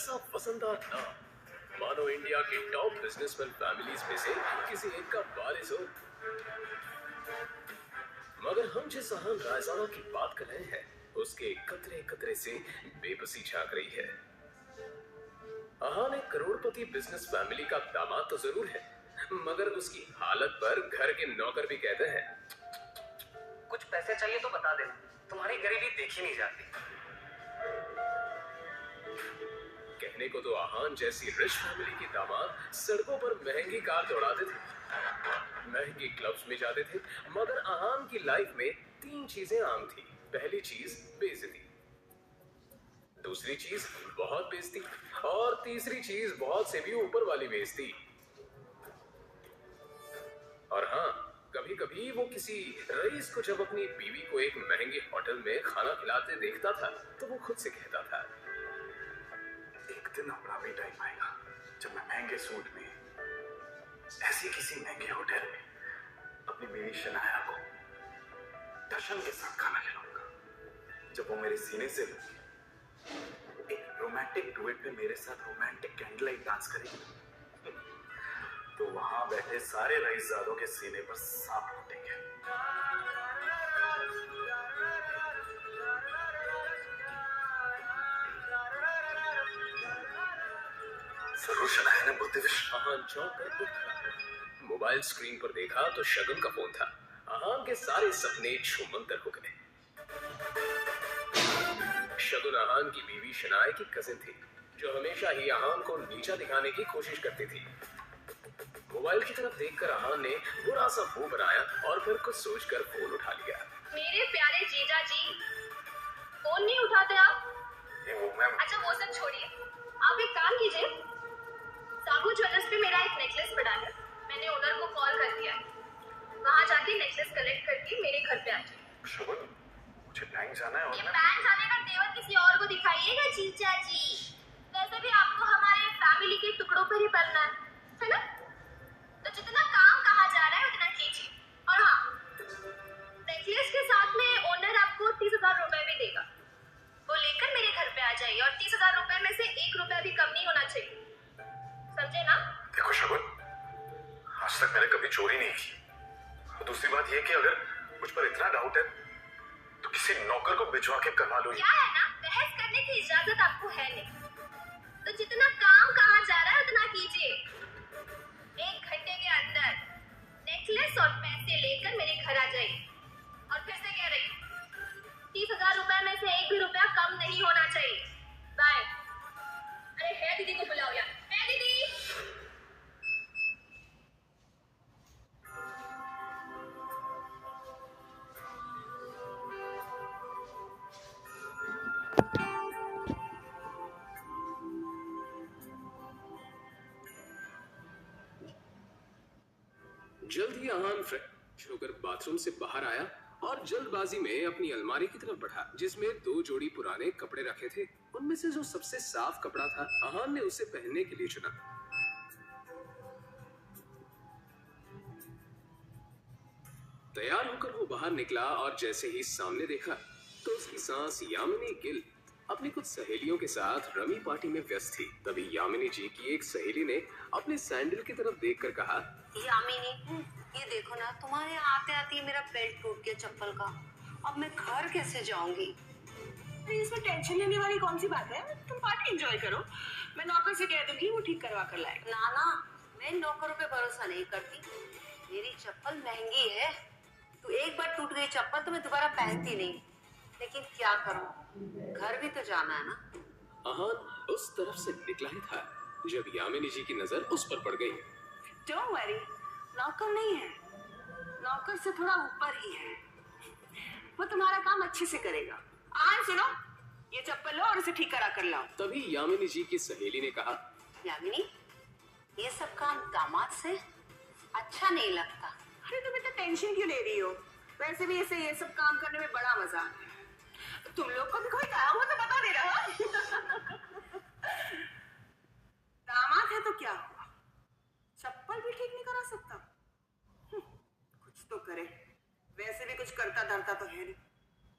ऐसा वजनदार था मानो इंडिया की टॉप बिजनेसमैन फैमिलीज में से किसी एक का वारिस हो। मगर हम जिस अहम रायजादा की बात कर रहे हैं उसके कतरे कतरे से बेबसी झांक रही है। अहान एक करोड़पति बिजनेस फैमिली का दामाद तो जरूर है, मगर उसकी हालत पर घर के नौकर भी कहते हैं, कुछ पैसे चाहिए तो बता देना, तुम्हारी गरीबी देखी नहीं जाती। कहने को तो अहान जैसी रिच फैमिली के दामाद सड़कों पर महंगी कार दौड़ाते थे, महंगी क्लब्स में जाते थे, मगर अहान की लाइफ में 3 चीजें आम थी। पहली चीज बेइज्जती, दूसरी चीज बहुत बेइज्जती, और तीसरी चीज बहुत से भी ऊपर वाली बेइज्जती। और हाँ, कभी कभी वो किसी रईस को जब अपनी बीवी को एक महंगे होटल में खाना खिलाते देखता था तो वो खुद से कहता था, एक दिन अपना भी टाइम आएगा जब मैं महंगे सूट में ऐसे किसी महंगे होटल में अपनी बीवी शनाया को दर्शन के साथ खाना खिलाऊंगा। जब वो मेरे सीने से एक रोमांटिक डुएट में मेरे साथ रोमांटिक कैंडल लाइट डांस करेगी तो वहां बैठे सारे रईसजादों के सीने पर सांप लौटेंगे। जरूर शनाया ने बुद्धिविश। अहान चौंक कर उठ खड़ा। मोबाइल स्क्रीन पर देखा तो शगुन का फोन था। अहान के सारे सपने छूमंतर हो गए। शगुन अहान की बीवी शनाया की कजिन थी, जो हमेशा ही अहान को नीचा दिखाने की कोशिश करती थी। मोबाइल की तरफ देखकर अहान ने बुरा सा मुंह बनाया और फिर कुछ सोचकर फोन उठा लिया। मेरे प्यारे जीजा जी, फोन नहीं उठाते आप? ये वो मैम। अच्छा वो सब छोड़िए, आप एक काम कीजिए, साबू ज्वेलर्स पे मेरा एक नेकलेस पड़ा है, मैंने ओनर को कॉल कर दिया है, वहाँ जाके नेकलेस कलेक्ट करके मेरे घर पे आ जाइए। शगुन, मुझे बैंक जाना है और ये बैंक जाने का तेवर किसी और को दिखाइएगा जीजा जी। वैसे भी आपको हमारे फैमिली के टुकड़ों पर ही पलना है ना? तो जितना काम कहा जा रहा है उतना कीजिए। और हाँ, नेकलेस के साथ में ओनर आपको 30,000 रुपए भी देगा, वो लेकर मेरे घर पे आ जाइए और 30,000 रुपए में से 1 रुपया भी कम नहीं होना चाहिए, समझे ना? देखो शगुन, आज तक मैंने कभी चोरी नहीं की। और दूसरी बात यह कि अगर मुझ पर इतना डाउट है तो किसी नौकर को भिजवा के करवा लो। क्या है ना, बहस करने की इजाजत आपको है नहीं, तो जितना काम कहा जा रहा है उतना कीजिए। 1 घंटे के अंदर नेकलेस और पैसे लेकर मेरे घर आ जाइए। और फिर से कह रही हूँ, 30,000 रुपए में से 1 भी रुपया कम नहीं होना चाहिए। बाय। अरे है दीदी को बुलाओ यार, है दीदी। जल्द ही अहान फ्रेश होकर बाथरूम से बाहर आया और जल्दबाजी में अपनी अलमारी की तरफ बढ़ा, जिसमें 2 जोड़ी पुराने कपड़े रखे थे। उनमें से जो सबसे साफ कपड़ा था अहान ने उसे पहनने के लिए चुना। तैयार होकर वो बाहर निकला और जैसे ही सामने देखा तो उसकी सांस यामिनी गिल अपनी कुछ सहेलियों के साथ रमी पार्टी में व्यस्त थी। तभी यामिनी जी की एक सहेली ने अपने सैंडल की तरफ देखकर कहा, यामिनी, ये देखो ना, तुम्हारे आते आते मेरा बेल्ट टूट गया चप्पल का। अब मैं घर कैसे जाऊंगी? इसमें टेंशन लेने वाली कौन सी बात है? तुम पार्टी एंजॉय करो, मैं नौकर से कह दूंगी वो ठीक करवा कर लाएगा। ना ना, मैं नौकरों पे भरोसा नहीं करती। मेरी चप्पल महंगी है, तो एक बार टूट गई चप्पल तो मैं दोबारा पहनती नहीं। लेकिन क्या करूं, घर भी तो जाना है ना। अहान उस तरफ से निकला ही था जब यामिनी जी की नजर उस पर पड़ गई। डोंट वरी, नौकर नहीं है, नौकर से थोड़ा ऊपर ही है, वो तुम्हारा काम अच्छे से करेगा। आज सुनो, ये चप्पल लो और इसे ठीक करा कर लाओ। तभी यामिनी जी की सहेली ने कहा, यामिनी, ये सब काम दामाद से अच्छा नहीं लगता। अरे तुम इतना टेंशन क्यों ले रही हो? वैसे भी इसे ये सब काम करने में बड़ा मजा आता है। तुम लोग को भी कोई काम हो तो बता दे रहा। दामाद है तो क्या हुआ, चप्पल भी ठीक नहीं करा सकता? कुछ तो करे, वैसे भी कुछ करता धरता तो है नहीं।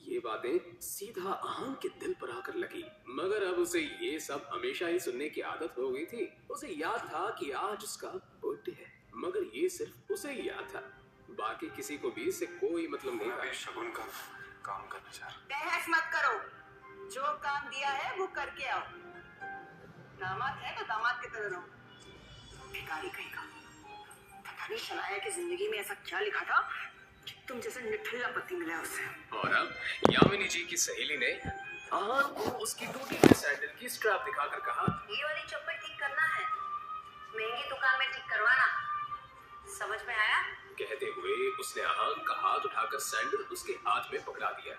ये बातें सीधा आहान के दिल पर आकर लगी, मगर अब उसे ये सब हमेशा ही सुनने की आदत हो गई थी। उसे याद था कि आज उसका बर्थडे है, मगर ये सिर्फ उसे ही याद था, बाकी किसी को भी इससे कोई मतलब नहीं था। शगुन का काम करना चाह रहा। बहस मत करो, जो काम दिया है वो करके आओ। दामाद है तो दामाद की तरह रहो। भिखारी कहीं का। पता नहीं शनाया की जिंदगी में ऐसा क्या लिखा था कि तुम जैसे निठल्ला पति मिला उसे। और अब यामिनी जी की सहेली ने आहान को उसकी टूटी हुई सैंडल की स्ट्रैप दिखाकर कहा, ये वाली चप्पल ठीक करना है, महंगी दुकान में ठीक करवाना। समझ में आया? कहते हुए उसने आहान का हाथ उठाकर सैंडल उसके हाथ में पकड़ा दिया।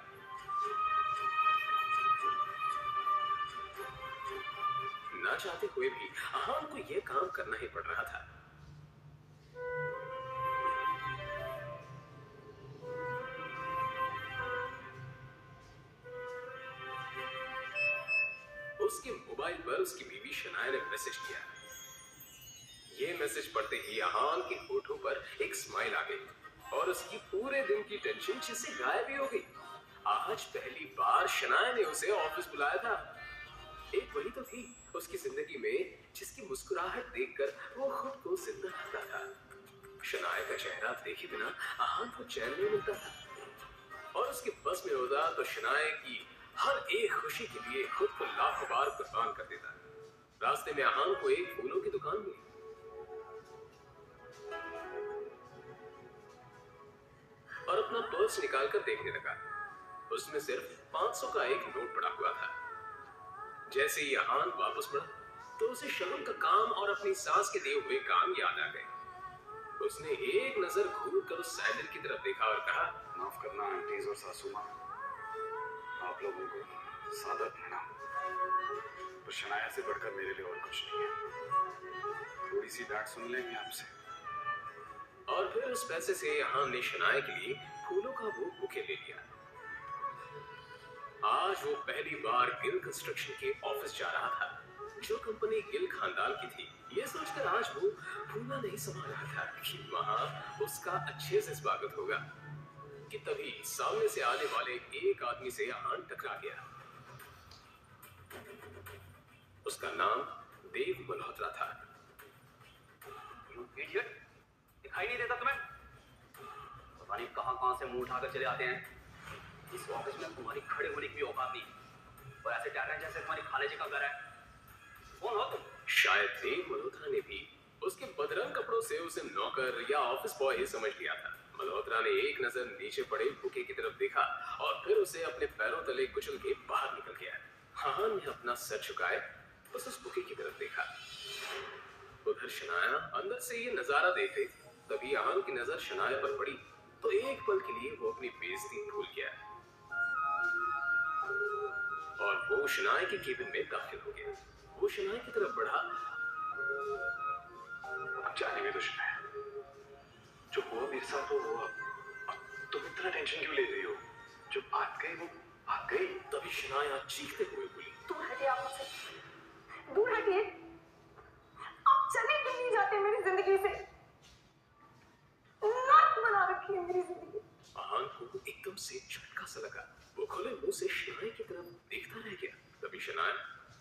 ना चाहते हुए भी आहान को यह काम करना ही पड़ रहा था। उसके मोबाइल पर उसकी बीवी शनाया ने मैसेज किया। ये मैसेज पढ़ते ही आहान के होठों पर एक स्माइल आ गई और उसकी पूरे दिन की टेंशन जिससे गायब ही हो गई। आज पहली बार शनाया ने उसे ऑफिस बुलाया था। एक वही तो थी उसकी जिंदगी में जिसकी मुस्कुराहट देखकर वो खुद को जिंदा लगता था। शनाया का चेहरा देखे बिना आहान को चैन नहीं मिलता था और उसके बस में होता तो शनाया की हर एक खुशी के लिए खुद को लाखों बार कुर्बान कर देता। रास्ते में आहान को एक फूलों की दुकान मिली और अपना पर्स निकालकर देखने लगा। उसमें सिर्फ 500 का एक नोट पड़ा हुआ था। जैसे ही आहान वापस मुड़ा तो उसे शगुन का काम और अपनी सास के दिए हुए काम याद आ गए। उसने एक नजर घूरकर उस सैंडल की तरफ देखा और कहा, माफ करना आंटीज और सासू माँ, आप लोगों को सादर प्रणाम, पर शनाया से बढ़कर मेरे लिए और कुछ नहीं है। थोड़ी सी डांट सुन लेंगे आपसे। और फिर उस पैसे से आहान ने शनाया के लिए फूलों का वो बुके ले लिया। आज वो पहली बार गिल कंस्ट्रक्शन के ऑफिस जा रहा था, जो कंपनी गिल खानदान की थी। ये सोचकर आज वो फूला नहीं समा रहा था कि वहां उसका अच्छे से स्वागत होगा कि तभी सामने से आने वाले एक आदमी से आहान टकरा गया। उसका नाम देव मल्होत्रा था। इडियट, दिखाई नहीं देता तुम्हें? पता नहीं कहां से मुंह उठाकर चले आते हैं। इस ऑफिस में तुम्हारी खड़े होने की भी औकात नहीं और ऐसे डर रहे जैसे तुम्हारी खाले जी का घर है। कौन हो तुम? शायद देव मल्होत्रा ने भी उसके बदरंग कपड़ों से उसे नौकर या ऑफिस बॉय ही समझ लिया था। मल्होत्रा ने एक नजर नीचे पड़े बुके की तरफ देखा और फिर उसे अपने पैरों तले कुचल के बाहर निकल गया। आहान ने अपना सर झुकाए बस उस बुके की तरफ देखा। उधर शनाया अंदर से ये नजारा देख रही थी। तभी आहान की नजर शनाया पर पड़ी तो एक पल के लिए वो अपनी बेइज्जती भूल गया और वो शनाया के केबिन में दाखिल हो गया। वो शनाया की तरफ बढ़ा। अब जाने में तो शनाया, जो हुआ मेरे साथ वो हुआ। अब तुम इतना टेंशन क्यों ले रही हो? जो बात गई वो बात गई। तभी शनाया चीखते हुए बोली, दूर हटिए आप मुझसे, दूर हटिए। आप चले क्यों नहीं जाते मेरी जिंदगी से? नाक बना रखी है मेरी जिंदगी। आहान को एकदम से झटका सा लगा। वो खुले मुंह से शनाया की तरफ देखता रह गया। तभी शनाया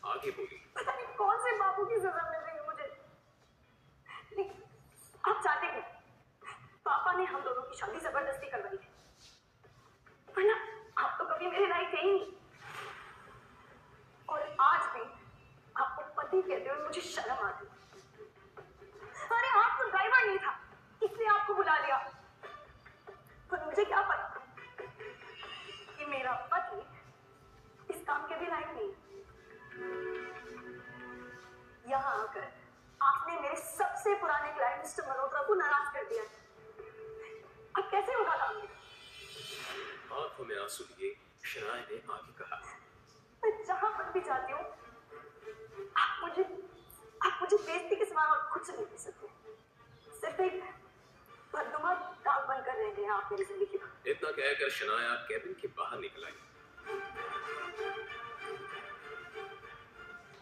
आगे बोली, पता नहीं कौन से बाबू की सजा मिल रही है मुझे। लेकिन आप चाहते हैं, पापा ने हम दोनों की शादी जबरदस्ती करवाई है, वरना आप तो कभी मेरे लायक थे ही नहीं। और आज भी आपको पति कहते हुए मुझे शर्म आती है। अरे आपको ड्राइवर नहीं था इसलिए आपको बुला लिया, पर मुझे क्या पता कि मेरा पति इस काम के भी लायक नहीं है। यहाँ आकर आपने मेरे सबसे पुराने क्लाइंट मिस्टर मल्होत्रा को नाराज कर दिया। अब कैसे होगा काम? आंखों में आंसू लिए शनाया ने आगे कहा, मैं जहां पर भी जाती हूँ आप मुझे बेइज्जती के सिवा और कुछ नहीं दे सकते। सिर्फ एक बदनुमा दाग बनकर रह गए आप मेरी जिंदगी में। इतना कहकर शनाया केबिन के बाहर निकल आई।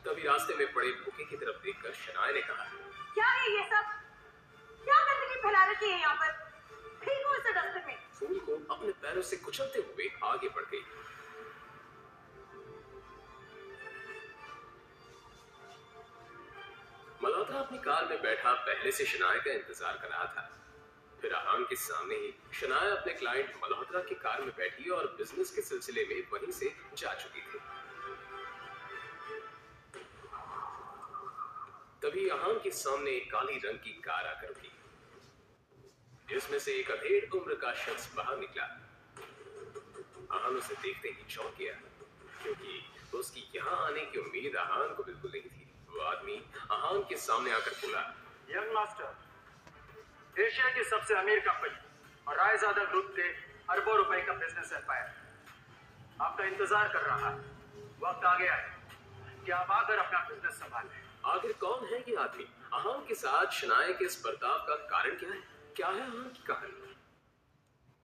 तभी रास्ते में पड़े बुके की तरफ देखकर शनाया ने कहा, क्या है ये सब? क्या गंदगी फैला रखी है यहाँ पर? फेंको इसे डस्टबिन में। फूल को अपने पैरों उसे कुचलते हुए आगे बढ़ गई। मल्होत्रा अपनी कार में बैठा पहले से शनाया का इंतजार कर रहा था। फिर अहान के सामने ही शनाया अपने क्लाइंट मल्होत्रा की कार में बैठी और बिजनेस के सिलसिले में वहीं से जा चुकी थी। तभी अहान के सामने एक काली रंग की कार आकर रुकी, जिसमें से एक अधेड़ उम्र का शख्स बाहर निकला। अहान उसे देखते ही चौंक गया, क्योंकि उसकी यहाँ आने की उम्मीद अहान को बिल्कुल नहीं थी। वो आदमी अहान के सामने आकर बोला, यंग मास्टर, एशिया की सबसे अमीर कंपनी और रायजादा ग्रुप के अरबों रुपए का बिजनेस एम्पायर आपका इंतजार कर रहा है। वक्त आ गया है कि आप आकर अपना बिजनेस संभालें। आखिर कौन है ये आदमी? अहान के साथ शनाया के इस बर्ताव का कारण क्या है? क्या है अहान की कहानी?